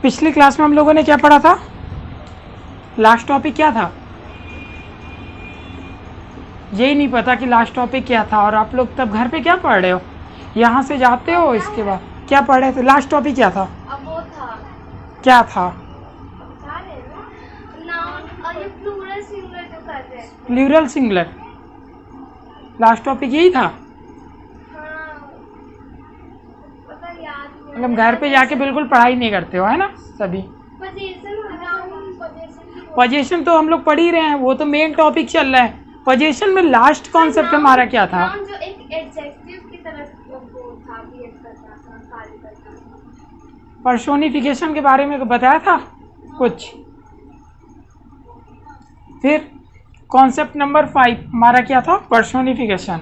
पिछली क्लास में हम लोगों ने क्या पढ़ा था? लास्ट टॉपिक क्या था? यही नहीं पता कि लास्ट टॉपिक क्या था। और आप लोग तब घर पे क्या पढ़ रहे हो? यहाँ से जाते हो, इसके बाद क्या पढ़ रहे थे? लास्ट टॉपिक क्या था? अब वो था, क्या था? बता रहे हैं ना, नाउन और ये प्लूरल सिंगुलर जो कर रहे हैं। प्लूरल सिंगुलर लास्ट टॉपिक यही था। हाँ, पता याद नहीं। मतलब घर पे जाके बिल्कुल पढ़ाई नहीं करते हो, है ना सभी? Position, noun position. पोजीशन तो हम लोग पढ़ ही रहे हैं, वो तो मेन टॉपिक चल रहा है। पोजीशन में लास्ट कॉन्सेप्ट हमारा क्या था? नाउन जो एक एडजेक्टिव की तरह वो था, बिहेव करता था, कार्य करता था। पर्सोनिफिकेशन के बारे में बताया था कुछ। फिर कॉन्सेप्ट नंबर 5 हमारा क्या था? पर्सोनिफिकेशन।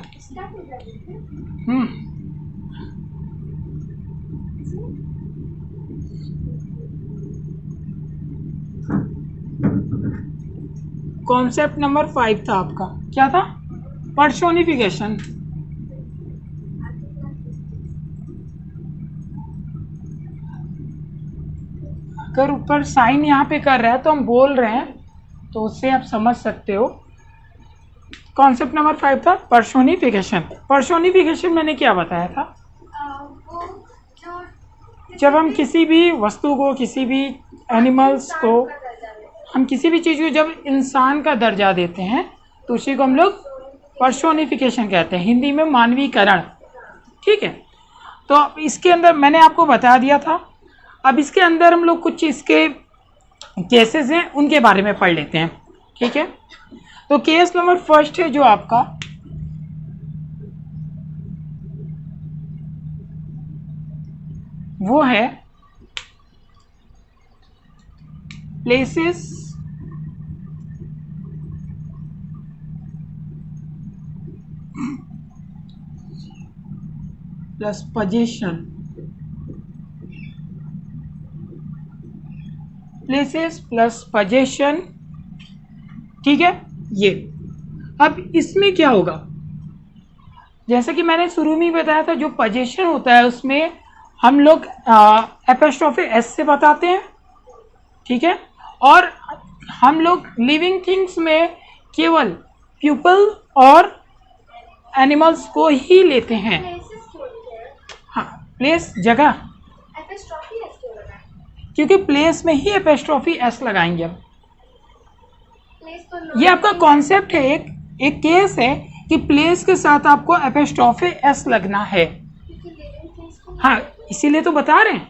कॉन्सेप्ट नंबर 5 था आपका, क्या था? पर्सोनिफिकेशन। अगर ऊपर साइन यहाँ पे कर रहा है तो हम बोल रहे हैं, तो उससे आप समझ सकते हो। कॉन्सेप्ट नंबर 5 था पर्सोनिफिकेशन। पर्सोनिफिकेशन मैंने क्या बताया था? वो जो जब हम किसी भी वस्तु को, किसी भी एनिमल्स को, हम किसी भी चीज़ को जब इंसान का दर्जा देते हैं तो उसी को हम लोग पर्सोनिफिकेशन कहते हैं, हिंदी में मानवीकरण। ठीक है, तो इसके अंदर मैंने आपको बता दिया था। अब इसके अंदर हम लोग कुछ इसके केसेस हैं, उनके बारे में पढ़ लेते हैं। ठीक है, तो केस नंबर फर्स्ट है जो आपका वो है places plus position. Places plus position, ठीक है। ये अब इसमें क्या होगा, जैसे कि मैंने शुरू में ही बताया था, जो पोजीशन होता है उसमें हम लोग एपोस्ट्रोफी एस से बताते हैं। ठीक है, और हम लोग लिविंग थिंग्स में केवल पीपल और एनिमल्स को ही लेते हैं। हाँ, प्लेस जगह, एपिस्ट्रोफी एस क्यों लगा है? क्योंकि प्लेस में ही एपोस्ट्रोफी एस लगाएंगे। अब प्लेस तो ये आपका कॉन्सेप्ट है, एक केस है कि प्लेस के साथ आपको एपोस्ट्रोफी एस लगना है। हाँ, इसीलिए तो बता रहे हैं।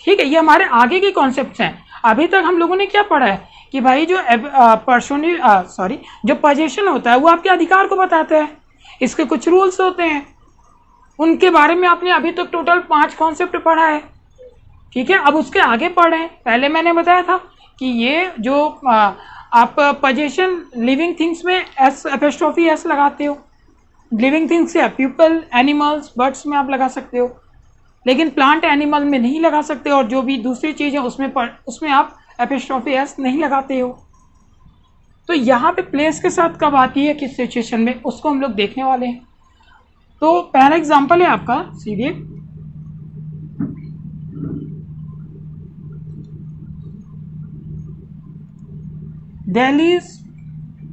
ठीक है, ये हमारे आगे के कॉन्सेप्ट्स हैं। अभी तक हम लोगों ने क्या पढ़ा है कि भाई जो जो पोजीशन होता है वो आपके अधिकार को बताता है, इसके कुछ रूल्स होते हैं, उनके बारे में आपने अभी तक टोटल 5 कॉन्सेप्ट पढ़ा है। ठीक है, अब उसके आगे पढ़ रहे हैं। पहले मैंने बताया था कि ये जो आप पोजीशन लिविंग थिंग्स में एस एपोस्ट्रोफी एस लगाते हो, लिविंग थिंग्स या पीपल, एनिमल्स, बर्ड्स में आप लगा सकते हो, लेकिन प्लांट एनिमल में नहीं लगा सकते, और जो भी दूसरी चीज़ है उसमें आप एपोस्ट्रोफी एस नहीं लगाते हो। तो यहाँ पे प्लेस के साथ कब आती है, किस सिचुएशन में, उसको हम लोग देखने वाले हैं। तो पहला एग्जांपल है आपका सीधे दिल्लीज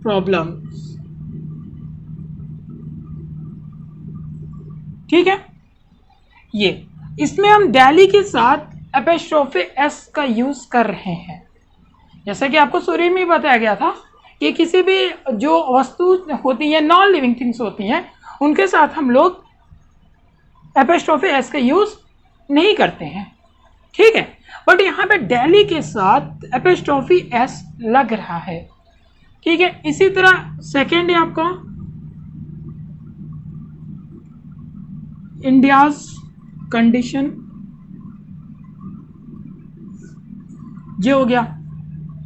प्रॉब्लम। ठीक है, ये इसमें हम दिल्ली के साथ एपोस्ट्रोफी एस का यूज कर रहे हैं। जैसा कि आपको शुरू में बताया गया था कि किसी भी जो वस्तु होती है, नॉन लिविंग थिंग्स होती हैं, उनके साथ हम लोग एपोस्ट्रोफी एस का यूज नहीं करते हैं। ठीक है, बट यहाँ पे दिल्ली के साथ एपोस्ट्रोफी एस लग रहा है। ठीक है, इसी तरह सेकेंड है आपका इंडियाज कंडीशन, ये हो गया।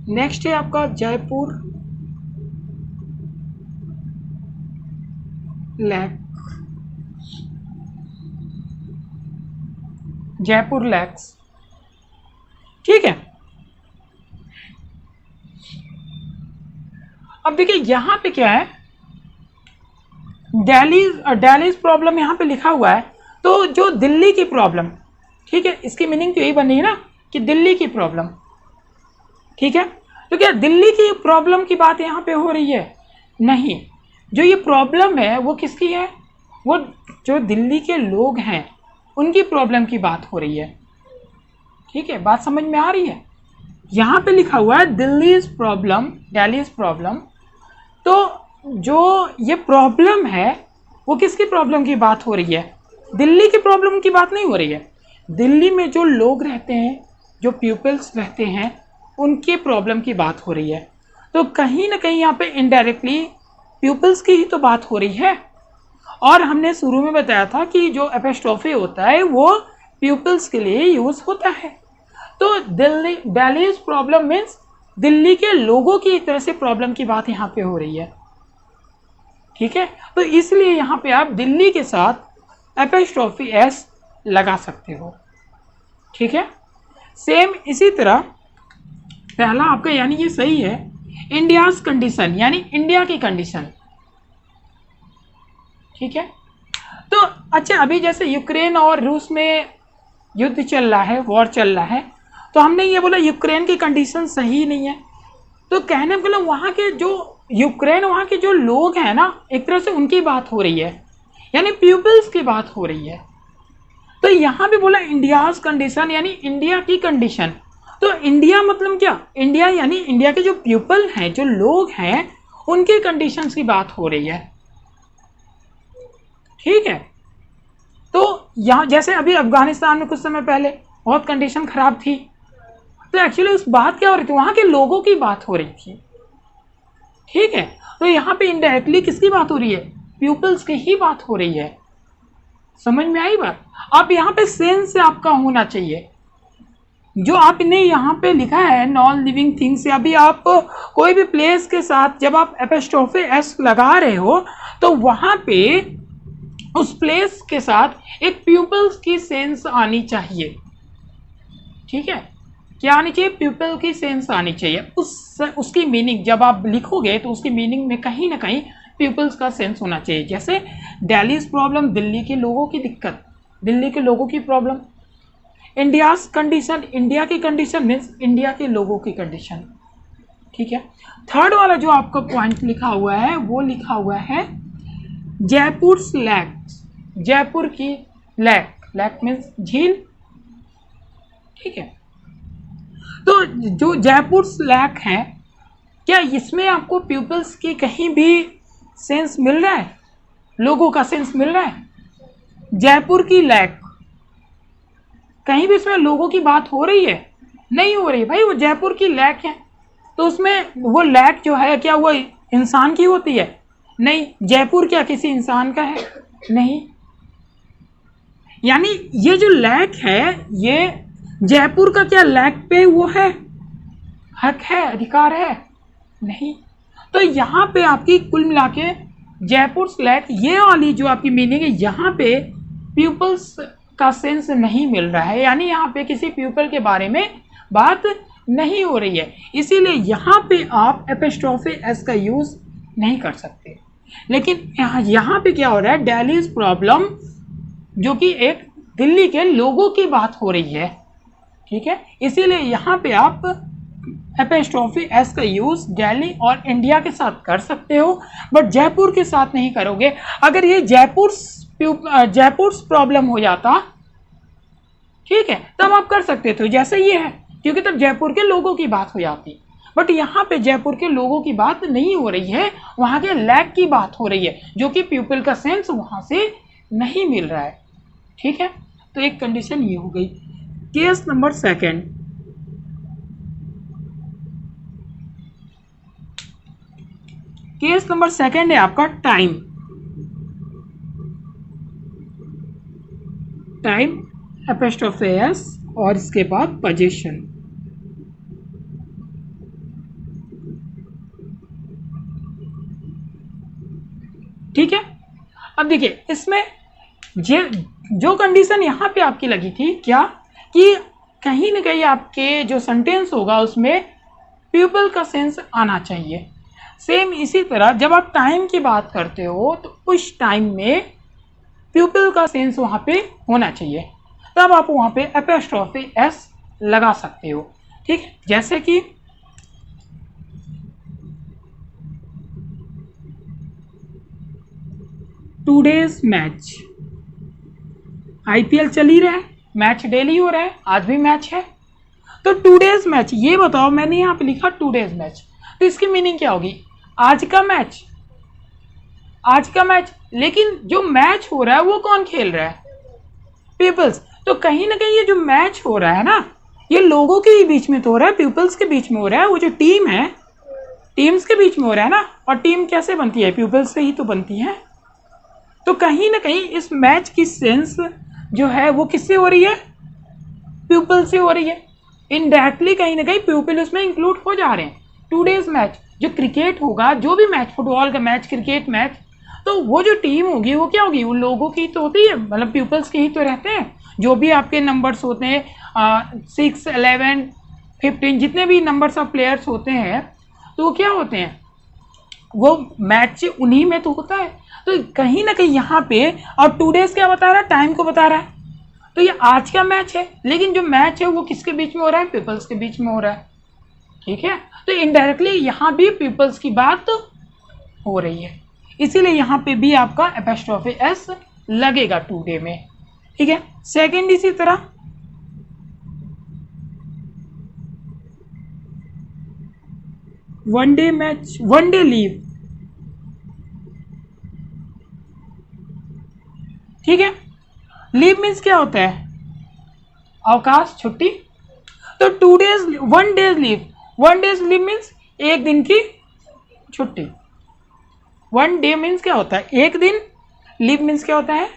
नेक्स्ट है आपका जयपुर लैक, जयपुर लैक्स। ठीक है, अब देखिए यहाँ पे क्या है, दिल्ली प्रॉब्लम यहाँ पे लिखा हुआ है, तो जो दिल्ली की प्रॉब्लम, ठीक है, इसकी मीनिंग तो यही बन रही है ना कि दिल्ली की प्रॉब्लम, ठीक है। तो क्या दिल्ली की प्रॉब्लम की बात यहाँ पे हो रही है? नहीं, जो ये प्रॉब्लम है वो किसकी है? वो जो दिल्ली के लोग हैं उनकी प्रॉब्लम की बात हो रही है, ठीक है। बात समझ में आ रही है? यहाँ पे लिखा हुआ है Delhi is problem, Delhi is problem. तो जो ये प्रॉब्लम है वो किसकी प्रॉब्लम की बात हो रही है? दिल्ली की प्रॉब्लम की बात नहीं हो रही है। दिल्ली में जो लोग रहते हैं, जो पीपल्स रहते हैं, उनके प्रॉब्लम की बात हो रही है। तो कहीं ना कहीं यहाँ पे इनडायरेक्टली पीपल्स की ही तो बात हो रही है। और हमने शुरू में बताया था कि जो एपोस्ट्रोफी होता है वो पीपल्स के लिए यूज होता है। तो दिल्ली प्रॉब्लम मीन्स दिल्ली के लोगों की एक तरह से प्रॉब्लम की बात यहाँ पे हो रही है, ठीक है। तो इसलिए यहाँ पे आप दिल्ली के साथ एपोस्ट्रोफी एस लगा सकते हो, ठीक है। सेम इसी तरह पहला आपका यानी ये सही है, इंडियाज कंडीशन यानी इंडिया की कंडीशन, ठीक है। तो अच्छा, अभी जैसे यूक्रेन और रूस में युद्ध चल रहा है, वॉर चल रहा है, तो हमने ये बोला यूक्रेन की कंडीशन सही नहीं है। तो कहने के लिए वहाँ के जो यूक्रेन, वहाँ के जो लोग हैं ना, एक तरह से उनकी बात हो रही है, यानी पीपल्स की बात हो रही है। तो यहाँ भी बोला इंडियाज कंडीशन यानी इंडिया की कंडीशन। तो इंडिया मतलब क्या? इंडिया यानी इंडिया के जो पीपल हैं, जो लोग हैं, उनकी कंडीशंस की बात हो रही है, ठीक है। तो यहाँ जैसे अभी अफगानिस्तान में कुछ समय पहले बहुत कंडीशन खराब थी, तो एक्चुअली उस बात क्या हो रही थी? वहाँ के लोगों की बात हो रही थी, ठीक है। तो यहाँ पे इनडायरेक्टली किसकी बात हो रही है? पीपल्स की ही बात हो रही है। समझ में आई बात? अब यहाँ पे सेंस से आपका होना चाहिए। जो आपने यहाँ पे लिखा है नॉन लिविंग थिंग से, अभी आप कोई भी प्लेस के साथ जब आप एपोस्ट्रोफी एस लगा रहे हो तो वहाँ पे उस प्लेस के साथ एक पीपल्स की सेंस आनी चाहिए, ठीक है। क्या आनी चाहिए? पीपल की सेंस आनी चाहिए। उसकी मीनिंग जब आप लिखोगे तो उसकी मीनिंग में कहीं ना कहीं पीपल्स का सेंस होना चाहिए। जैसे दिल्लीज प्रॉब्लम, दिल्ली के लोगों की दिक्कत, दिल्ली के लोगों की प्रॉब्लम। इंडियाज कंडीशन, इंडिया की कंडीशन मीन्स इंडिया के लोगों की कंडीशन, ठीक है। थर्ड वाला जो आपका पॉइंट लिखा हुआ है वो लिखा हुआ है जयपुर लैक, जयपुर की लैक, लैक मीन्स झील, ठीक है। तो जो जयपुर लैक है, क्या इसमें आपको पीपल्स की कहीं भी सेंस मिल रहा है? लोगों का सेंस मिल रहा है? जयपुर की लैक, कहीं भी इसमें लोगों की बात हो रही है? नहीं हो रही भाई, वो जयपुर की लैक है। तो उसमें वो लैक जो है क्या वो इंसान की होती है? नहीं। जयपुर क्या किसी इंसान का है? नहीं। यानी ये जो लैक है, ये जयपुर का क्या लैक पे वो है, हक है, अधिकार है? नहीं। तो यहाँ पे आपकी कुल मिला के जयपुर लैक, ये वाली जो आपकी मीनिंग है, यहाँ पे पीपल्स का सेंस नहीं मिल रहा है, यानी यहाँ पे किसी पीपल के बारे में बात नहीं हो रही है। इसीलिए यहाँ पे आप एपोस्ट्रोफी एस का यूज नहीं कर सकते। लेकिन यहाँ पे क्या हो रहा है? दिल्लीज प्रॉब्लम, जो कि एक दिल्ली के लोगों की बात हो रही है, ठीक है। इसीलिए यहाँ पे आप एपोस्ट्रोफी एस का यूज दिल्ली और इंडिया के साथ कर सकते हो, बट जयपुर के साथ नहीं करोगे। अगर ये जयपुर प्रॉब्लम हो जाता, ठीक है, तब आप कर सकते थे जैसे ये है, क्योंकि तब जयपुर के लोगों की बात हो जाती। बट यहाँ पे जयपुर के लोगों की बात नहीं हो रही है, वहाँ के लैक की बात हो रही है, जो कि पीपल का सेंस वहाँ से नहीं मिल रहा है, ठीक है। तो एक कंडीशन ये हो गई। Case number second, case number second है आपका टाइम। टाइम एपोस्ट्रोफी एस और इसके बाद पोजीशन, ठीक है। अब देखिए इसमें जो कंडीशन यहाँ पे आपकी लगी थी क्या, कि कहीं ना कहीं आपके जो सेंटेंस होगा उसमें पीपल का सेंस आना चाहिए। सेम इसी तरह जब आप टाइम की बात करते हो तो उस टाइम में पीपल का सेंस वहाँ पे होना चाहिए, तब आप वहाँ पे एपोस्ट्रोफी एस लगा सकते हो। ठीक है, जैसे कि टूडेज मैच, आईपीएल चल ही रहा है, मैच डेली हो रहा है, आज भी मैच है। तो टूडेज मैच, ये बताओ, मैंने यहाँ पे लिखा टूडेज मैच, तो इसकी मीनिंग क्या होगी? आज का मैच, आज का मैच। लेकिन जो मैच हो रहा है वो कौन खेल रहा है? पीपल्स। तो कहीं ना कहीं ये जो मैच हो रहा है ना, ये लोगों के ही बीच में तो हो रहा है, पीपल्स के बीच में हो रहा है। वो जो टीम है, टीम्स के बीच में हो रहा है ना। और टीम कैसे बनती है? पीपल्स से ही तो बनती है। तो कहीं ना कहीं इस मैच की सेंस जो है वो किससे हो रही है? पीपल से हो रही है। इनडायरेक्टली कहीं ना कहीं पीपल उसमें इंक्लूड हो जा रहे हैं। टूडेज मैच, जो क्रिकेट होगा, जो भी मैच, फुटबॉल का मैच, क्रिकेट मैच, तो वो जो टीम होगी वो क्या होगी? वो लोगों की तो होती है, मतलब पीपल्स के ही तो रहते हैं। जो भी आपके नंबर्स होते हैं 6, 11, 15, जितने भी नंबर्स ऑफ प्लेयर्स होते हैं, तो वो क्या होते हैं? वो मैच उन्हीं में तो होता है। तो कहीं ना कहीं यहाँ पे, और टूडेज क्या बता रहा है? टाइम को बता रहा है। तो ये आज का मैच है, लेकिन जो मैच है वो किसके बीच में हो रहा है? पीपल्स के बीच में हो रहा है। ठीक है, तो इनडायरेक्टली यहाँ भी पीपल्स की बात हो रही है, इसीलिए यहाँ पे भी आपका एपोस्ट्रोफी एस लगेगा टुडे में। ठीक है, सेकंड इसी तरह one day match, one day leave. ठीक है, लीव मीन्स क्या होता है? अवकाश, छुट्टी। तो 2 days, 1 days leave, 1 days leave means एक दिन की छुट्टी। 1 डे मीन्स क्या होता है? एक दिन। लीव मीन्स क्या होता है?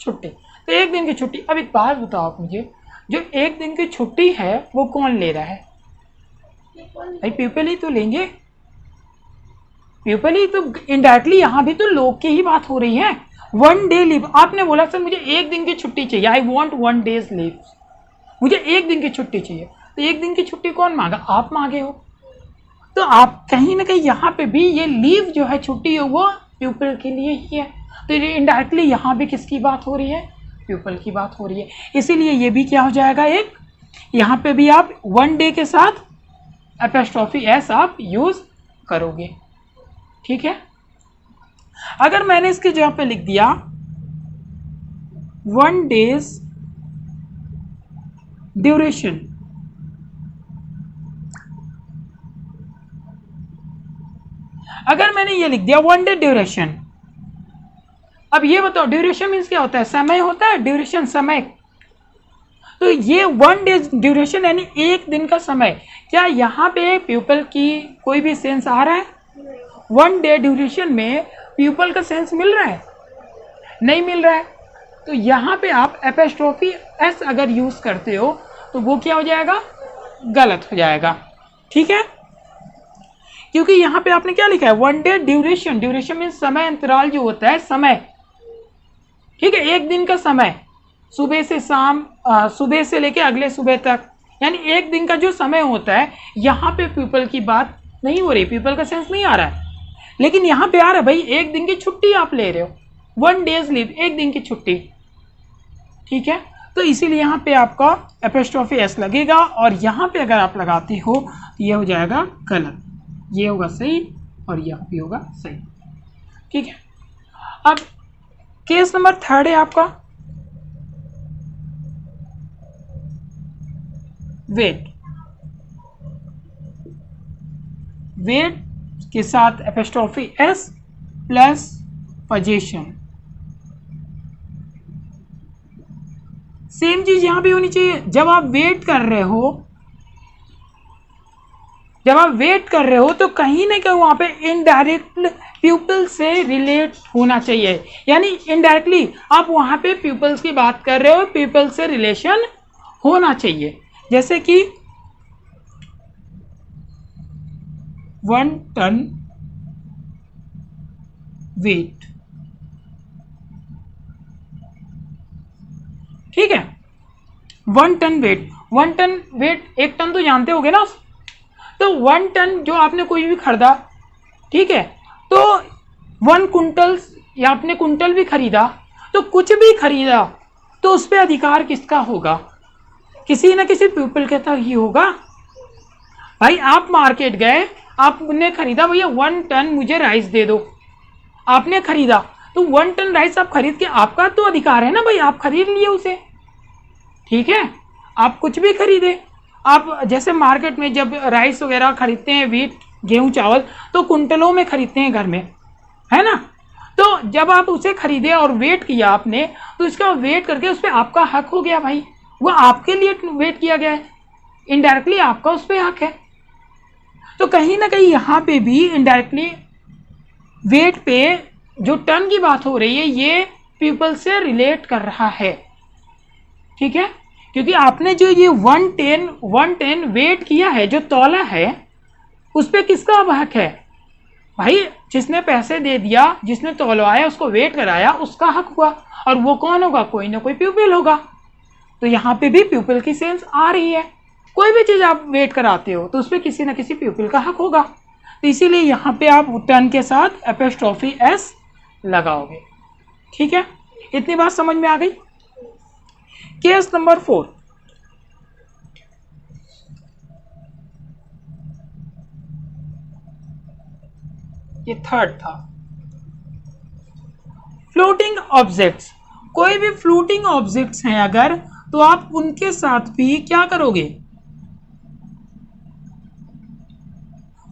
छुट्टी। तो एक दिन की छुट्टी। अब एक बात बताओ आप मुझे, जो एक दिन की छुट्टी है वो कौन ले रहा है? भाई पीपल ही तो लेंगे, पीपल ही तो। इनडायरेक्टली यहाँ भी तो लोग की ही बात हो रही है। 1 डे लीव, आपने बोला सर मुझे एक दिन की छुट्टी चाहिए, आई वॉन्ट 1 डेज लीव, मुझे एक दिन की छुट्टी चाहिए। तो एक दिन की छुट्टी कौन मांगा? आप मांगे हो। तो आप कहीं ना कहीं यहाँ पे भी ये लीव जो है, छुट्टी है, वो पीपल के लिए ही है। तो ये इनडायरेक्टली यहाँ भी किसकी बात हो रही है? पीपल की बात हो रही है। इसीलिए ये भी क्या हो जाएगा? एक, यहाँ पे भी आप 1 डे के साथ एपोस्ट्रोफी एस आप यूज करोगे। ठीक है, अगर मैंने इसकी जगह पे लिख दिया 1 डेज ड्यूरेशन, अगर मैंने ये लिख दिया 1 डे ड्यूरेशन, अब ये बताओ ड्यूरेशन मीन्स क्या होता है? समय होता है, ड्यूरेशन समय। तो ये 1 डे ड्यूरेशन यानी एक दिन का समय, क्या यहाँ पे पीपल की कोई भी सेंस आ रहा है? 1 डे ड्यूरेशन में पीपल का सेंस मिल रहा है? नहीं मिल रहा है। तो यहाँ पे आप एपोस्ट्रोफी एस अगर यूज करते हो तो वो क्या हो जाएगा? गलत हो जाएगा। ठीक है, क्योंकि यहाँ पे आपने क्या लिखा है? 1 डे ड्यूरेशन, ड्यूरेशन मीन समय अंतराल जो होता है, समय। ठीक है, एक दिन का समय, सुबह से शाम, सुबह से लेके अगले सुबह तक, यानी एक दिन का जो समय होता है। यहाँ पे पीपल की बात नहीं हो रही, पीपल का सेंस नहीं आ रहा है। लेकिन यहाँ पे आ रहा है, भाई एक दिन की छुट्टी आप ले रहे हो, 1 डेज लीव, एक दिन की छुट्टी। ठीक है, तो इसीलिए यहाँ पे आपका एपोस्ट्रोफी एस लगेगा, और यहाँ पे अगर आप लगाते हो तो ये हो जाएगा गलत, ये होगा सही और यह भी होगा सही। ठीक है, अब केस नंबर 3 है आपका वेट। वेट के साथ apostrophe S plus position, same चीज यहां भी होनी चाहिए। जब आप वेट कर रहे हो, जब आप वेट कर रहे हो तो कहीं ना कहीं वहां पे इनडायरेक्ट पीपल से रिलेट होना चाहिए, यानी इनडायरेक्टली आप वहां पे पीपल्स की बात कर रहे हो, पीपल से रिलेशन होना चाहिए। जैसे कि 1 टन वेट। ठीक है, 1 ton weight, 1 ton weight, 1 ton तो जानते होगे ना। तो 1 टन जो आपने कोई भी खरीदा, ठीक है, तो 1 कुंटल या आपने कुंटल भी खरीदा, तो कुछ भी खरीदा तो उस पर अधिकार किसका होगा? किसी न किसी पीपल के तक ही होगा। भाई आप मार्केट गए, आपने खरीदा भैया 1 टन मुझे राइस दे दो, आपने खरीदा तो 1 टन राइस आप खरीद के, आपका तो अधिकार है ना भाई, आप खरीद लिए उसे, ठीक है। आप कुछ भी खरीदे, आप जैसे मार्केट में जब राइस वगैरह खरीदते हैं, व्हीट गेहूं चावल, तो कुंटलों में खरीदते हैं घर में, है ना। तो जब आप उसे खरीदे और वेट किया आपने, तो इसका वेट करके उस पर आपका हक हो गया भाई, वो आपके लिए वेट किया गया है, इनडायरेक्टली आपका उस पर हक है। तो कहीं ना कहीं यहाँ पे भी इनडायरेक्टली वेट पे जो टन की बात हो रही है, ये पीपल से रिलेट कर रहा है, ठीक है। क्योंकि आपने जो ये 110 वेट किया है, जो तौला है, उस पर किसका अब हक है भाई? जिसने पैसे दे दिया, जिसने तौलवाया, उसको वेट कराया, उसका हक हुआ। और वो कौन होगा? कोई ना कोई प्यूपिल होगा। तो यहाँ पे भी प्यूपिल की सेंस आ रही है। कोई भी चीज आप वेट कराते हो तो उस पर किसी ना किसी प्यूपिल का हक होगा। तो इसीलिए यहाँ पे आप टन के साथ एपोस्ट्रोफी एस लगाओगे, ठीक है। इतनी बात समझ में आ गई। केस नंबर 4, ये थर्ड था। फ्लोटिंग ऑब्जेक्ट्स, कोई भी फ्लोटिंग ऑब्जेक्ट्स हैं अगर, तो आप उनके साथ भी क्या करोगे?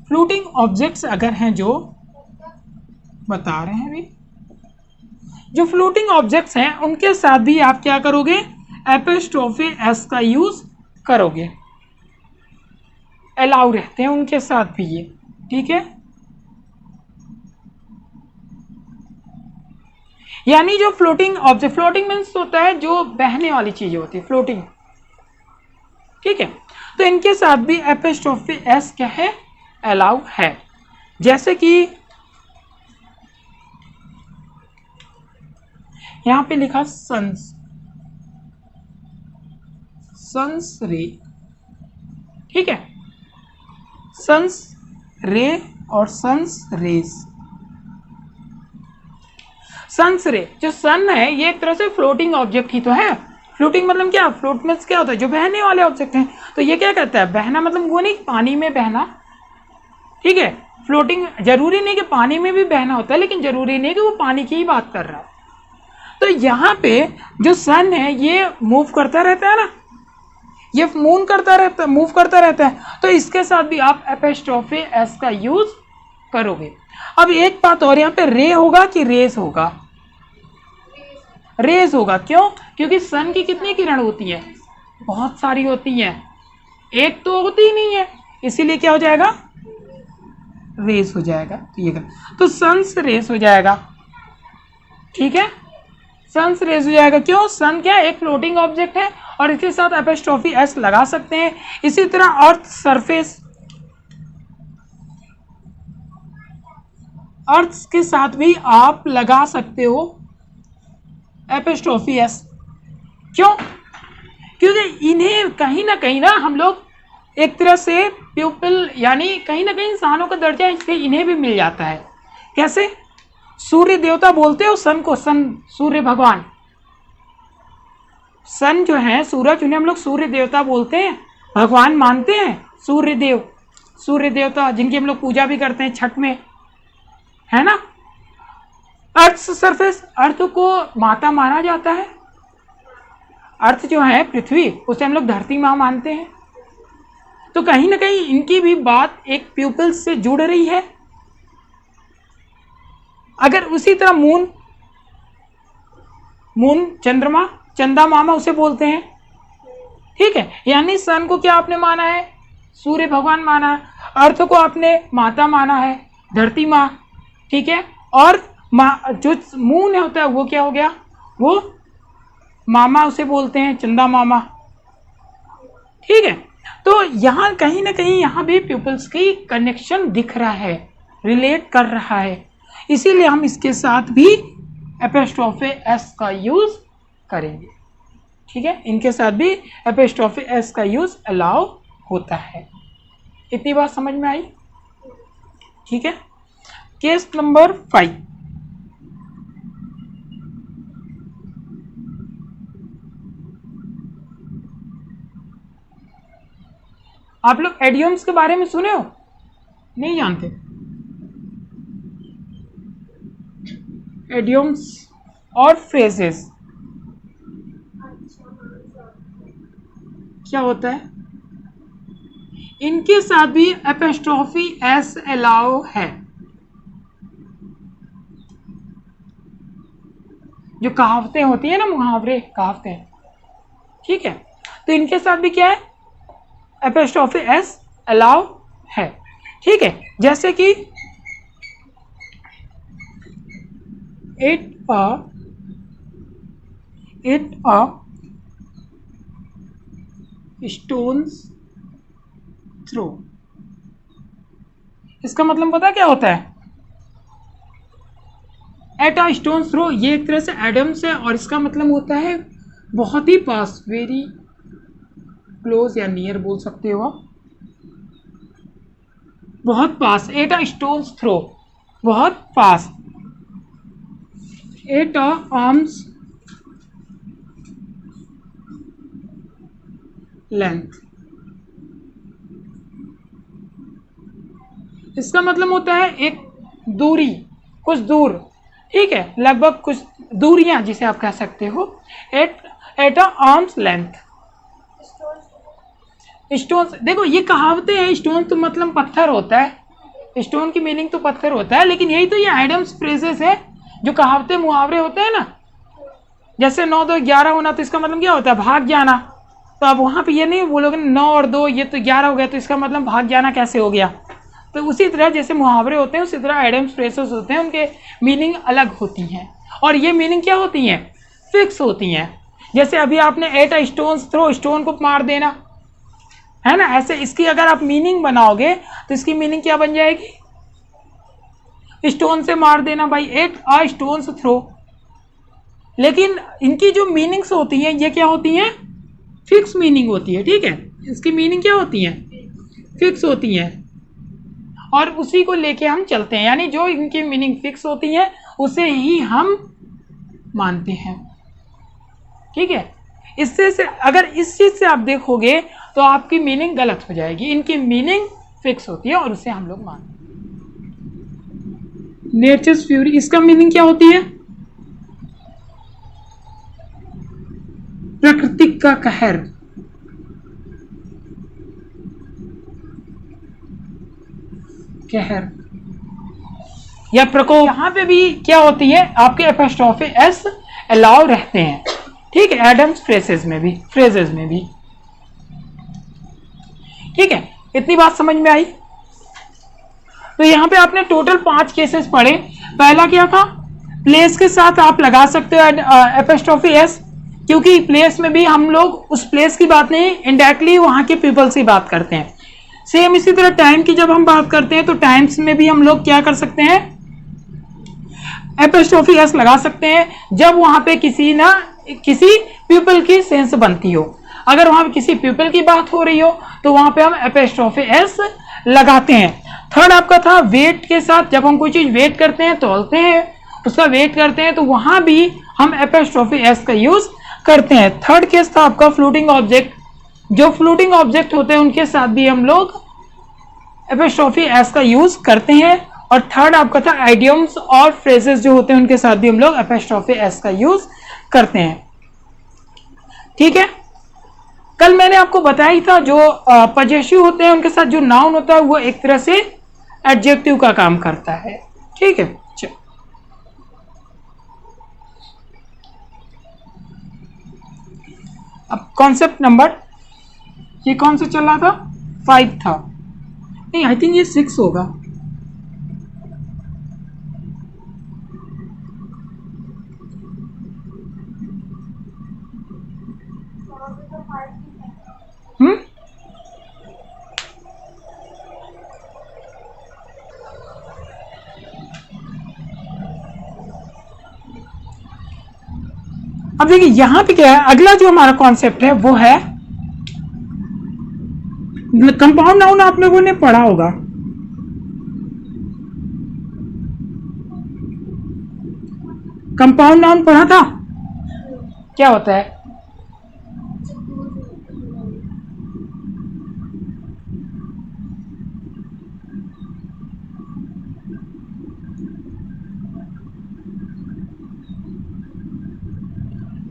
फ्लोटिंग ऑब्जेक्ट्स अगर हैं, जो बता रहे हैं अभी, जो फ्लोटिंग ऑब्जेक्ट्स हैं उनके साथ भी आप क्या करोगे? एपोस्ट्रोफी एस का यूज करोगे। अलाउ रहते हैं उनके साथ भी ये, ठीक है। यानी जो फ्लोटिंग ऑब्जेक्ट, फ्लोटिंग मीन्स होता है जो बहने वाली चीजें होती है, फ्लोटिंग, ठीक है। तो इनके साथ भी एपोस्ट्रोफी एस क्या है? अलाउ है। जैसे कि यहां पे लिखा सन्स, सन्स रे, ठीक है। सन्स रे और सन्स रेस। सन्स रे, जो सन है ये एक तरह से फ्लोटिंग ऑब्जेक्ट ही तो है। फ्लोटिंग मतलब क्या? फ्लोट मीन्स क्या होता है? जो बहने वाले ऑब्जेक्ट हैं। तो ये क्या कहता है? बहना मतलब वो नहीं पानी में बहना, ठीक है। फ्लोटिंग जरूरी नहीं कि पानी में भी बहना होता है, लेकिन जरूरी नहीं कि वो पानी की ही बात कर रहा है। तो यहाँ पे जो सन है ये मूव करता रहता है ना, ये मूव करता रहता है। तो इसके साथ भी आप एपोस्ट्रोफी एस का यूज करोगे। अब एक बात और, यहाँ पे रे होगा कि रेस होगा? रेस होगा। क्यों? क्योंकि सन की कितनी किरण होती है? बहुत सारी होती हैं, एक तो होती ही नहीं है, इसीलिए क्या हो जाएगा? रेस हो जाएगा। तो ये तो सन्स रेस हो जाएगा, ठीक है। सन्स रेस हो जाएगा। क्यों? सन क्या है? एक फ्लोटिंग ऑब्जेक्ट है और इसके साथ एपोस्ट्रोफी एस लगा सकते हैं। इसी तरह अर्थ सरफेस, अर्थ के साथ भी आप लगा सकते हो एपोस्ट्रोफी एस। क्यों? क्योंकि इन्हें कहीं ना हम लोग एक तरह से प्यूपिल, यानी कहीं ना कहीं इंसानों का दर्जा इन्हें भी मिल जाता है। कैसे? सूर्य देवता बोलते हो सन को, सन सूर्य भगवान, सन जो है सूरज, उन्हें हम लोग सूर्य देवता बोलते हैं, भगवान मानते हैं। सूर्य देव, सूर्य देवता जिनकी हम लोग पूजा भी करते हैं छठ में, है ना। अर्थ सरफेस, अर्थ को माता माना जाता है। अर्थ जो है पृथ्वी, उसे हम लोग धरती माँ मानते हैं। तो कहीं ना कहीं इनकी भी बात एक प्यूपिल से जुड़ रही है। अगर उसी तरह मून, मून चंद्रमा, चंदा मामा उसे बोलते हैं, ठीक है। यानी सन को क्या आपने माना है? सूर्य भगवान माना है। अर्थ को आपने माता माना है, धरती माँ, ठीक है। और जो मून होता है वो क्या हो गया? वो मामा उसे बोलते हैं, चंदा मामा, ठीक है। तो यहाँ कहीं ना कहीं यहाँ भी पीपल्स की कनेक्शन दिख रहा है, रिलेट कर रहा है। इसीलिए हम इसके साथ भी एपोस्ट्रोफी एस का यूज करेंगे, ठीक है। इनके साथ भी एपोस्ट्रोफी एस का यूज अलाउ होता है। इतनी बात समझ में आई, ठीक है। केस नंबर 5, आप लोग एडियम्स के बारे में सुने हो? नहीं जानते? एडियम्स और फ्रेजेस अच्छा हाँ सर। क्या होता है? इनके साथ भी एपोस्ट्रोफी एस अलाउ है। जो कहावतें होती है ना, मुहावरे कहावतें, ठीक है, तो इनके साथ भी क्या है? एपोस्ट्रोफी एस अलाउ है, ठीक है। जैसे कि इट अ स्टोन्स थ्रो, इसका मतलब पता क्या होता है? एट अ स्टोन्स थ्रो, ये एक तरह से एडम्स है, और इसका मतलब होता है बहुत ही पास, वेरी क्लोज या नियर बोल सकते हो आप, बहुत पास। एट अ स्टोन्स थ्रो, बहुत पास। एट अ आर्म्स लेंथ, इसका मतलब होता है एक दूरी, कुछ दूर, ठीक है, लगभग कुछ दूरियां जिसे आप कह सकते हो। At a arms length. Stone, देखो ये कहावतें हैं, स्टोन तो मतलब पत्थर होता है, स्टोन की मीनिंग तो पत्थर होता है, लेकिन यही तो ये एडम्स फ्रेजेस है, जो कहावतें मुहावरे होते हैं ना। जैसे 9 2 11 होना, तो इसका मतलब क्या होता है? भाग जाना। तो अब वहां पे ये नहीं बोलोगे 9 और 2 ये तो 11 हो गया, तो इसका मतलब भाग जाना कैसे हो गया? तो उसी तरह जैसे मुहावरे होते हैं, उसी तरह एडम्स फ्रेजेस होते हैं, उनके मीनिंग अलग होती हैं, और ये मीनिंग क्या होती हैं? फिक्स होती हैं। जैसे अभी आपने at a stone's throw, stone को मार देना, है ना, ऐसे इसकी अगर आप मीनिंग बनाओगे तो इसकी मीनिंग क्या बन जाएगी? स्टोन से मार देना भाई, एट अ स्टोन्स थ्रो। लेकिन इनकी जो मीनिंग्स होती हैं ये क्या होती हैं? फिक्स मीनिंग होती है, ठीक है, इसकी मीनिंग क्या होती हैं? फिक्स होती हैं, और उसी को लेके हम चलते हैं, यानी जो इनकी मीनिंग फिक्स होती है उसे ही हम मानते हैं, ठीक है। इससे से अगर इस चीज से आप देखोगे तो आपकी मीनिंग गलत हो जाएगी, इनकी मीनिंग फिक्स होती है और उसे हम लोग मानते हैं। नेचर्स फ्यूरी, इसका मीनिंग क्या होती है? प्रकृति का कहर, कहर या प्रकोप। यहाँ पे भी क्या होती है? आपके एपोस्ट्रोफी एस अलाउ रहते हैं, ठीक है, एडम्स फ्रेजेस में भी, ठीक है। इतनी बात समझ में आई? तो यहाँ पे आपने टोटल 5 केसेस पढ़े। पहला क्या था? प्लेस के साथ आप लगा सकते हो एपोस्ट्रोफी एस, क्योंकि प्लेस में भी हम लोग उस प्लेस की बात नहीं, इनडायरेक्टली वहां के पीपल से बात करते हैं। सेम इसी तरह टाइम की जब हम बात करते हैं तो टाइम्स में भी हम लोग क्या कर सकते हैं? एपोस्ट्रोफी एस लगा सकते हैं जब वहां पे किसी पीपल की सेंस बनती हो। अगर वहां पे किसी पीपल की बात हो रही हो तो वहां पे हम एपोस्ट्रोफी एस लगाते हैं। थर्ड आपका था वेट के साथ, जब हम कोई चीज वेट करते हैं, तौलते हैं, उसका वेट करते हैं, तो वहां भी हम एपोस्ट्रोफी एस का यूज करते हैं। थर्ड केस था आपका फ्लोटिंग ऑब्जेक्ट, जो फ्लोटिंग ऑब्जेक्ट होते हैं उनके साथ भी हम लोग एपोस्ट्रोफी एस का यूज करते हैं। और थर्ड आपका था आइडियम्स और फ्रेजेस जो होते हैं उनके साथ भी हम लोग एपोस्ट्रोफी एस का यूज करते हैं, ठीक है। कल मैंने आपको बताया ही था जो पजेसिव होते हैं उनके साथ जो नाउन होता है वो एक तरह से एडजेक्टिव का काम करता है, ठीक है। चलो अब कॉन्सेप्ट नंबर, ये कौन सा चल रहा था? 5 था, नहीं आई थिंक ये 6 होगा। हम्म, अब देखिए यहां पे क्या है, अगला जो हमारा कॉन्सेप्ट है वो है कंपाउंड नाउन। आप लोगों ने पढ़ा होगा, कंपाउंड नाउन पढ़ा था, क्या होता है?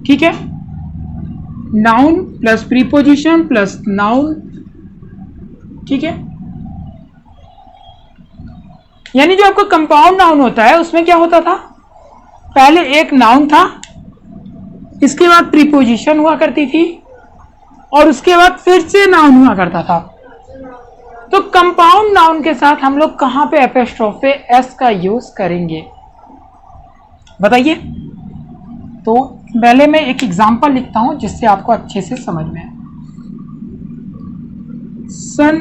ठीक है, noun plus preposition plus noun, ठीक है। यानी जो आपका कंपाउंड नाउन होता है उसमें क्या होता था, पहले एक नाउन था, इसके बाद प्रीपोजिशन हुआ करती थी, और उसके बाद फिर से नाउन हुआ करता था। तो कंपाउंड नाउन के साथ हम लोग कहां पे एपोस्ट्रोफे एस का यूज करेंगे बताइए। तो पहले मैं एक एग्जांपल लिखता हूं जिससे आपको अच्छे से समझ में आए। Son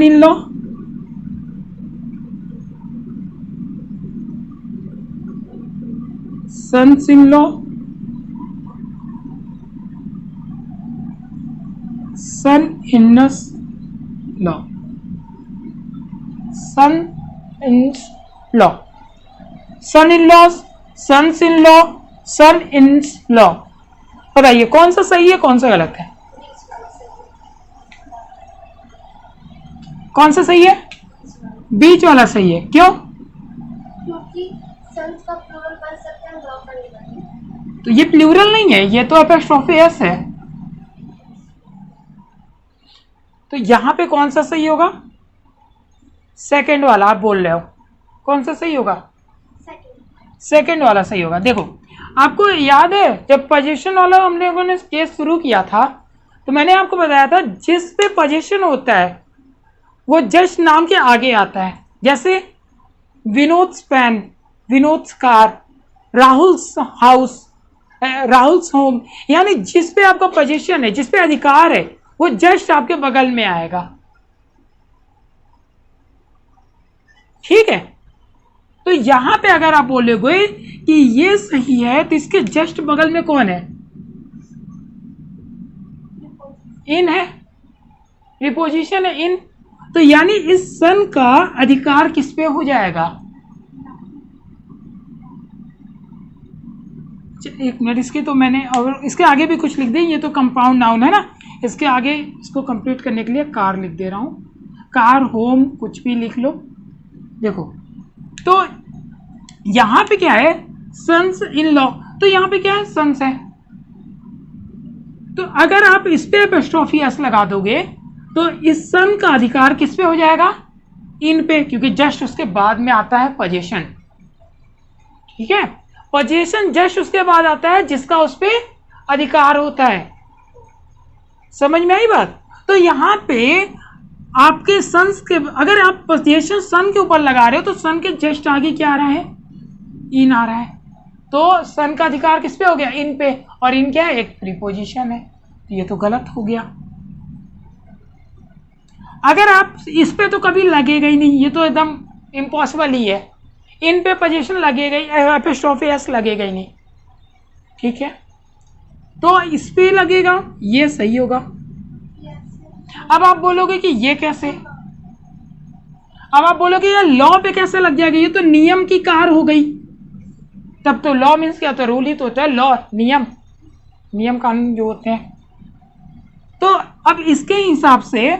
in law, sons in law, son ins law, son ins law, son in law, sons in law, son ins law. बताइए कौन सा सही है कौन सा गलत है, कौन सा सही है, बीच वाला सही है। क्यों? क्योंकि सन्स का प्लूरल बन सकता है, लॉ का नहीं बनेगा। तो ये प्लूरल नहीं है, ये तो एपोस्ट्रोफी एस है। तो यहां पे कौन सा सही होगा, सेकंड वाला आप बोल रहे हो, कौन सा सही होगा, सेकंड वाला सही होगा। देखो आपको याद है जब पोजीशन वाला हम लोगों ने केस शुरू किया था तो मैंने आपको बताया था जिस पे पोजीशन होता है वो जस्ट नाम के आगे आता है। जैसे Vinod's pen, Vinod's car, Rahul's house, Rahul's home, यानी जिस पे आपका पोजीशन है, जिस पे अधिकार है, वो जस्ट आपके बगल में आएगा। ठीक है, तो यहां पे अगर आप बोलोगे कि ये सही है तो इसके जस्ट बगल में कौन है, इन है, प्रीपोजिशन है इन। तो यानी इस सन का अधिकार किस पे हो जाएगा, एक मिनट, इसके तो मैंने और इसके आगे भी कुछ लिख दे, ये तो कंपाउंड नाउन है ना, इसके आगे इसको कंप्लीट करने के लिए कार लिख दे रहा हूं, कार, होम, कुछ भी लिख लो। देखो तो यहां पे क्या है, सन्स इन लॉ, तो यहां पे क्या है, सन्स है। तो अगर आप इस पे एपोस्ट्रोफी एस लगा दोगे तो इस सन का अधिकार किस पे हो जाएगा, इन पे, क्योंकि जस्ट उसके बाद में आता है पोजीशन। ठीक है, पोजीशन जस्ट उसके बाद आता है जिसका उस पे अधिकार होता है। समझ में आई बात। तो यहां पे आपके सन्स के, अगर आप पोजीशन सन के ऊपर लगा रहे हो तो सन के जस्ट आगे क्या आ रहा है, इन आ रहा है। तो सन का अधिकार किस पे हो गया, इन पे, और इन क्या है, एक प्रीपोजिशन है। तो ये तो गलत हो गया। अगर आप इस पे तो कभी लगेगा ही नहीं, ये तो एकदम इम्पॉसिबल ही है, इन पे पोजीशन लगेगा ही, एपोस्ट्रोफी एस लगेगा ही नहीं। ठीक है, तो इस पे लगेगा, ये सही होगा। अब आप बोलोगे कि ये कैसे, अब आप बोलोगे ये लॉ पे कैसे लग जाएगा, ये तो नियम की कार हो गई। तब तो लॉ मीन्स क्या होता है, रूल ही तो होता है, लॉ, नियम, नियम कानून जो होते हैं। तो अब इसके हिसाब से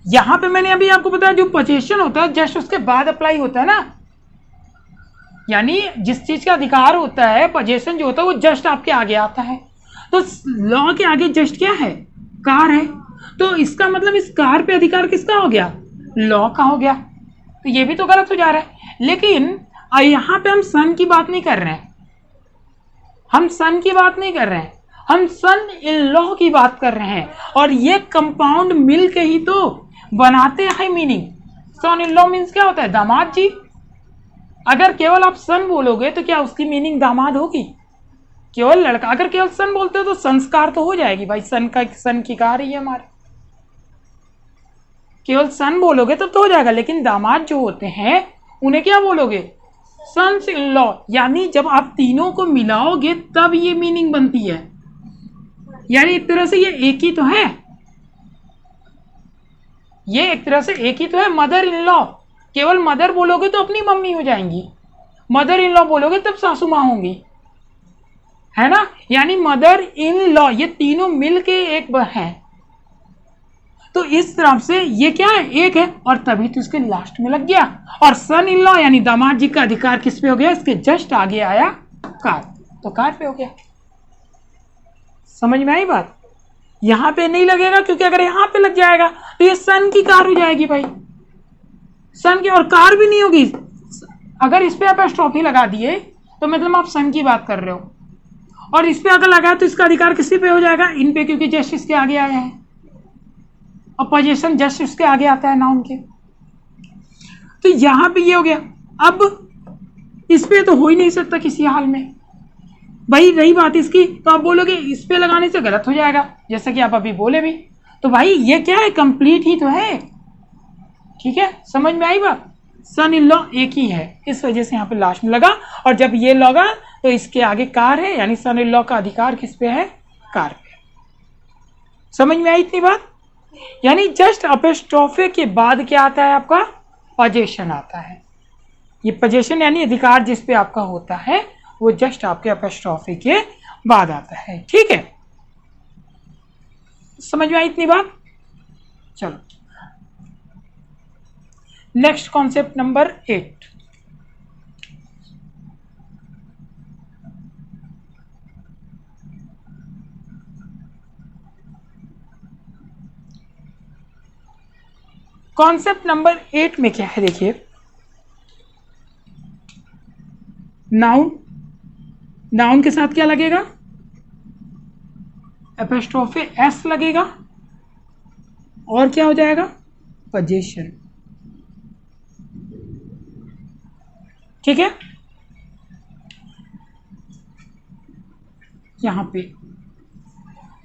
यहां पे मैंने अभी आपको बताया जो पोजीशन होता है जस्ट उसके बाद अप्लाई होता है ना, यानी जिस चीज का अधिकार होता है, पोजीशन जो होता है वो जस्ट आपके आगे आता है। तो लॉ के आगे जस्ट क्या है, कार है। तो इसका मतलब इस कार पे अधिकार किसका हो गया, लॉ का हो गया। तो ये भी तो गलत हो जा रहा है। लेकिन यहां पे हम सन की बात नहीं कर रहे हैं, हम सन की बात नहीं कर रहे हैं, हम सन इन लॉ की बात कर रहे हैं। और ये कंपाउंड मिल के ही तो बनाते हैं meaning. Son in law means क्या होता है, दामाद जी। अगर केवल आप सन बोलोगे तो क्या उसकी मीनिंग दामाद होगी, केवल लड़का। अगर केवल सन बोलते हो तो संस्कार तो हो जाएगी भाई, सन का, सन की कार ही है हमारे, केवल सन बोलोगे तब तो हो जाएगा। लेकिन दामाद जो होते हैं उन्हें क्या बोलोगे, सन्स इन लॉ। यानी जब आप तीनों को मिलाओगे तब ये मीनिंग बनती है। यानी एक तरह से ये एक ही तो है, ये एक तरह से एक ही तो है। मदर इन लॉ, केवल मदर बोलोगे तो अपनी मम्मी हो जाएंगी, मदर इन लॉ बोलोगे तब सासू माँ होंगी, है ना। यानी मदर इन लॉ, ये तीनों मिलके एक हैं। तो इस तरफ से ये क्या है, एक है, और तभी तो इसके लास्ट में लग गया। और सन इन लॉ यानी दामाद जी का अधिकार किस पे हो गया, इसके जस्ट आगे आया कार, तो कार पे हो गया। समझ में आई बात? यहां पे नहीं लगेगा, क्योंकि अगर यहां पे लग जाएगा तो ये सन की कार हो जाएगी भाई, सन की, और कार भी नहीं होगी। अगर इस पे एपोस्ट्रोफी लगा दिए तो मतलब आप सन की बात कर रहे हो, और इस पे अगर लगा तो इसका अधिकार किसी पे हो जाएगा, इन पे, क्योंकि जस्ट इसके आगे आया है, और पोजीशन जस्ट इसके आगे आता है नाउन के। तो यहां पे ये हो गया। अब इस पे तो हो ही नहीं सकता किसी हाल में भाई। रही बात इसकी, तो आप बोलोगे इस पे लगाने से गलत हो जाएगा, जैसा कि आप अभी बोले भी। तो भाई ये क्या है, कंप्लीट ही तो है, ठीक है, समझ में आई बात? सन इन लॉ एक ही है, इस वजह से यहाँ पे लास्ट में लगा, और जब ये लगा तो इसके आगे कार है, यानी सन इन लॉ का अधिकार किस पे है, कार पे। समझ में आई इतनी बात? यानी जस्ट एपोस्ट्रोफी के बाद क्या आता है आपका, पोजेशन आता है। ये पोजेशन यानी अधिकार जिस पे आपका होता है वो जस्ट आपके एपोस्ट्रोफी के बाद आता है, ठीक है। समझ में आई इतनी बात? चलो next concept number 8। Concept number 8 में क्या है, देखिए, नाउन, नाउन के साथ क्या लगेगा, एपोस्ट्रोफी एस लगेगा, और क्या हो जाएगा, पोजीशन, ठीक है। यहां पे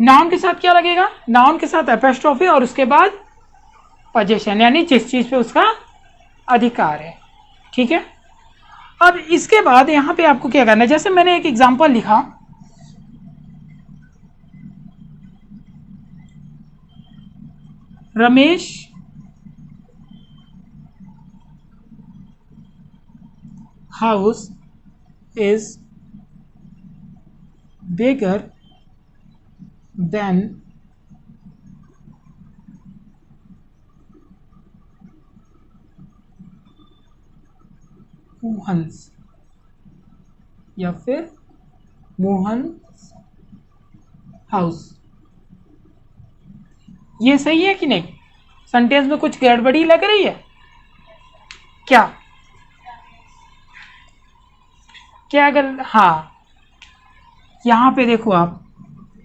नाउन के साथ क्या लगेगा, नाउन के साथ एपोस्ट्रोफी और उसके बाद पोजीशन, यानी जिस चीज पे उसका अधिकार है, ठीक है। अब इसके बाद यहां पे आपको क्या करना है, जैसे मैंने एक एग्जांपल लिखा, Ramesh house is bigger than Mohan's, या फिर मोहन हाउस। ये सही है कि नहीं? सेंटेंस में कुछ गड़बड़ी लग रही है क्या? क्या हाँ, यहां पे देखो आप,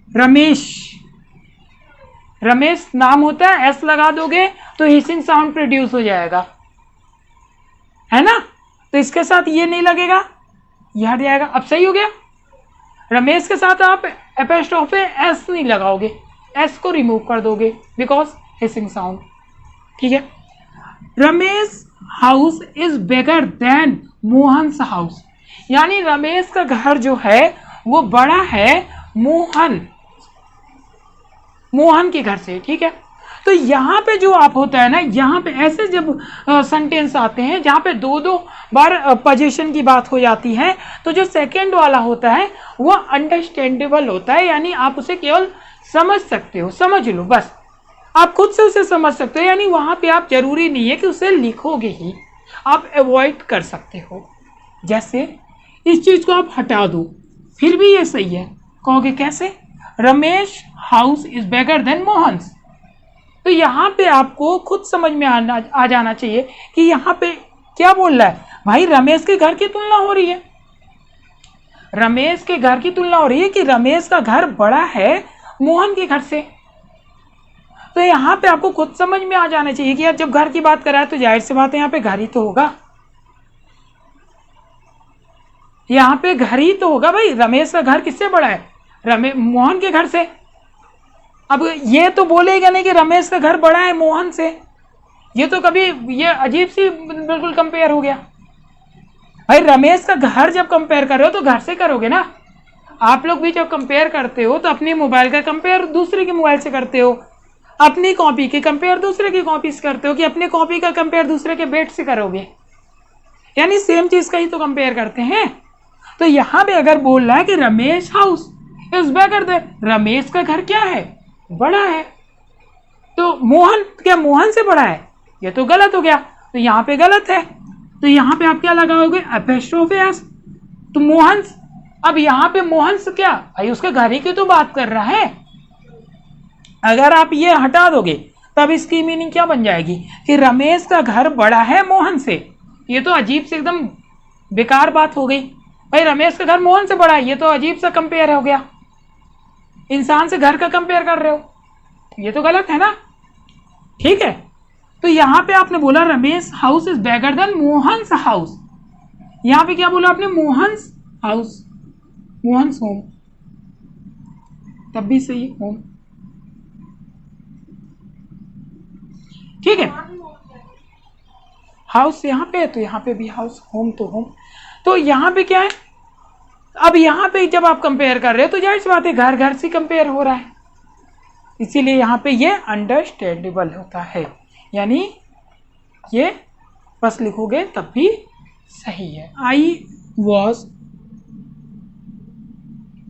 रमेश, रमेश नाम होता है, एस लगा दोगे तो हिसिंग साउंड प्रोड्यूस हो जाएगा, है ना। तो इसके साथ ये नहीं लगेगा, यह हट जाएगा। अब सही हो गया। रमेश के साथ आप एपोस्ट्रोफी एस नहीं लगाओगे, एस को रिमूव कर दोगे बिकॉज हिसिंग साउंड, ठीक है। Ramesh house is bigger than Mohan's house, यानी रमेश का घर जो है वो बड़ा है मोहन के घर से, ठीक है। तो यहाँ पे जो आप होता है ना, यहाँ पे ऐसे जब सेंटेंस आते हैं जहाँ पे दो दो बार पोजीशन की बात हो जाती है, तो जो सेकंड वाला होता है वो अंडरस्टैंडेबल होता है, यानी आप उसे केवल समझ सकते हो, समझ लो बस, आप खुद से उसे समझ सकते हो। यानी वहाँ पे आप जरूरी नहीं है कि उसे लिखोगे ही, आप अवॉइड कर सकते हो। जैसे इस चीज को आप हटा दो फिर भी ये सही है, कहोगे कैसे, Ramesh house is bigger than Mohan's. तो यहाँ पे आपको खुद समझ में आ जाना चाहिए कि यहाँ पे क्या बोल रहा है भाई, रमेश के घर की तुलना हो रही है, रमेश के घर की तुलना हो रही है कि रमेश का घर बड़ा है मोहन के घर से। तो यहाँ पे आपको खुद समझ में आ जाना चाहिए कि यार जब घर की बात कर रहा है तो जाहिर सी बात है यहाँ पे घर ही तो होगा, यहाँ पे घर ही तो होगा भाई। रमेश का घर किससे बड़ा है, मोहन के घर से। अब ये तो बोलेगा नहीं कि रमेश का घर बड़ा है मोहन से, ये तो कभी, ये अजीब सी बिल्कुल कंपेयर हो गया भाई। रमेश का घर जब कंपेयर कर रहे हो तो घर से करोगे ना। आप लोग भी जब कंपेयर करते हो तो अपनी मोबाइल का कंपेयर दूसरे के मोबाइल से करते हो, अपनी कॉपी की कंपेयर दूसरे की कॉपी से करते हो, कि अपनी कॉपी का कंपेयर दूसरे के बेड से करोगे, यानी सेम चीज का ही तो कंपेयर करते हैं। तो यहां पे अगर बोल रहा है कि Ramesh house is bigger than, Ramesh का घर क्या है, बड़ा है, तो मोहन क्या मोहन से पढ़ा है, ये तो गलत हो गया, तो यहाँ पे गलत है। तो यहाँ पे आप क्या लगाओगे, एपोस्ट्रोफी एस। तो मोहन, अब यहाँ पे मोहन से क्या भाई उसके घर ही की तो बात कर रहा है। अगर आप ये हटा दोगे तब इसकी मीनिंग क्या बन जाएगी कि रमेश का घर बड़ा है मोहन से। ये तो अजीब से एकदम बेकार बात हो गई भाई, रमेश का घर मोहन से बड़ा है, ये तो अजीब सा कंपेयर हो गया, इंसान से घर का कंपेयर कर रहे हो, ये तो गलत है ना। ठीक है, तो यहां पे आपने बोला Ramesh house is bigger than Mohan's house, यहां पे क्या बोला आपने, मोहन्स हाउस, मोहन्स होम, तब भी सही होम। ठीक है, हाउस यहाँ पे है तो यहाँ पे भी हाउस, होम तो होम। तो यहाँ पे क्या है, अब यहाँ पे जब आप कंपेयर कर रहे हो तो जाहिर सी बात है घर घर से कंपेयर हो रहा है, इसीलिए यहाँ पे ये अंडरस्टैंडेबल होता है, यानी ये बस लिखोगे तब भी सही है। I was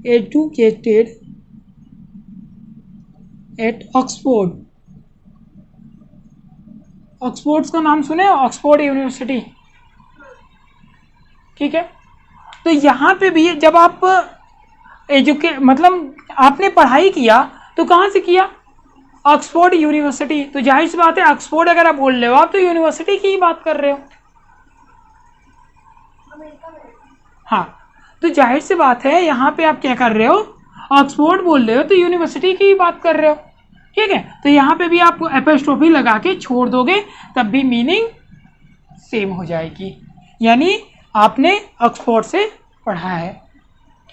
educated at Oxford, Oxford का नाम सुने, ऑक्सफोर्ड यूनिवर्सिटी। ठीक है, तो यहाँ पे भी जब आप मतलब आपने पढ़ाई किया तो कहाँ से किया, ऑक्सफोर्ड यूनिवर्सिटी, तो जाहिर सी बात है ऑक्सफोर्ड अगर आप बोल रहे हो आप तो यूनिवर्सिटी की ही बात कर रहे हो। हाँ, तो जाहिर सी बात है यहाँ पे आप क्या कर रहे हो, ऑक्सफोर्ड बोल रहे हो तो यूनिवर्सिटी की ही बात कर रहे हो। ठीक है, तो यहाँ पे भी आप एपोस्ट्रोफी लगा के छोड़ दोगे तब भी मीनिंग सेम हो जाएगी, यानी आपने ऑक्सफोर्ड से पढ़ा है।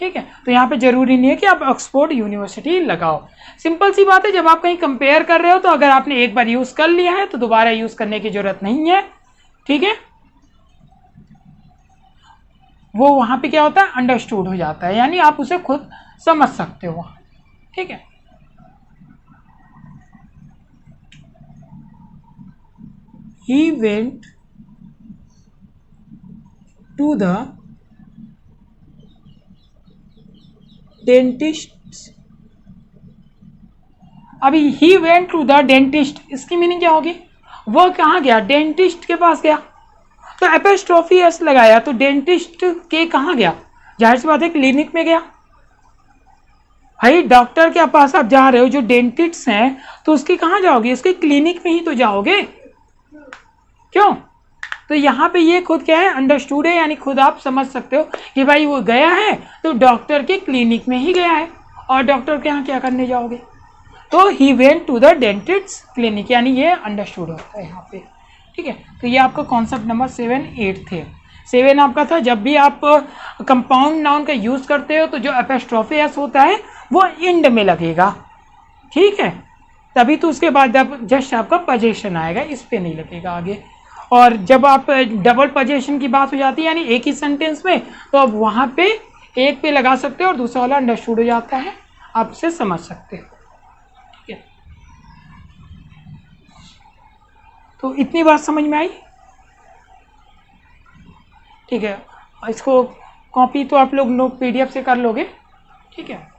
ठीक है, तो यहाँ पे जरूरी नहीं है कि आप ऑक्सफोर्ड यूनिवर्सिटी लगाओ, सिंपल सी बात है। जब आप कहीं कंपेयर कर रहे हो तो अगर आपने एक बार यूज कर लिया है तो दोबारा यूज करने की जरूरत नहीं है। ठीक है, वो वहां पे क्या होता है, अंडरस्टूड हो जाता है, यानी आप उसे खुद समझ सकते हो। ठीक है, he went to the dentist, अभी he went to the dentist इसकी मीनिंग क्या होगी, वो कहाँ गया, डेंटिस्ट के पास गया, तो एपोस्ट्रोफी एस लगाया तो डेंटिस्ट के कहाँ गया, जाहिर सी बात है क्लिनिक में गया। भाई डॉक्टर के पास आप जा रहे हो, जो डेंटिस्ट हैं तो उसके कहाँ जाओगे, उसके क्लिनिक में ही तो जाओगे, क्यों। तो यहाँ पे ये खुद क्या है, अंडरस्टूड है, यानी खुद आप समझ सकते हो कि भाई वो गया है तो डॉक्टर के क्लिनिक में ही गया है, और डॉक्टर के यहाँ क्या करने जाओगे, तो he went to the dentist clinic, यानी ये अंडरस्टूड होता है यहाँ पे। ठीक है, तो ये आपका कॉन्सेप्ट नंबर 7, 8 थे। 7 आपका था जब भी आप कंपाउंड नाउन का यूज करते हो तो जो एपोस्ट्रोफी एस होता है वो इंड में लगेगा। ठीक है, तभी तो उसके बाद जब जस्ट आपका पोजीशन आएगा, इस पे नहीं लगेगा आगे। और जब आप डबल पोजीशन की बात हो जाती है, यानी एक ही सेंटेंस में, तो अब वहां पे एक पे लगा सकते हो और दूसरा वाला अंडरस्टूड हो जाता है, आप इसे समझ सकते हो। ठीक है, तो इतनी बात समझ में आई। ठीक है, इसको कॉपी तो आप लोग PDF से कर लोगे। ठीक है।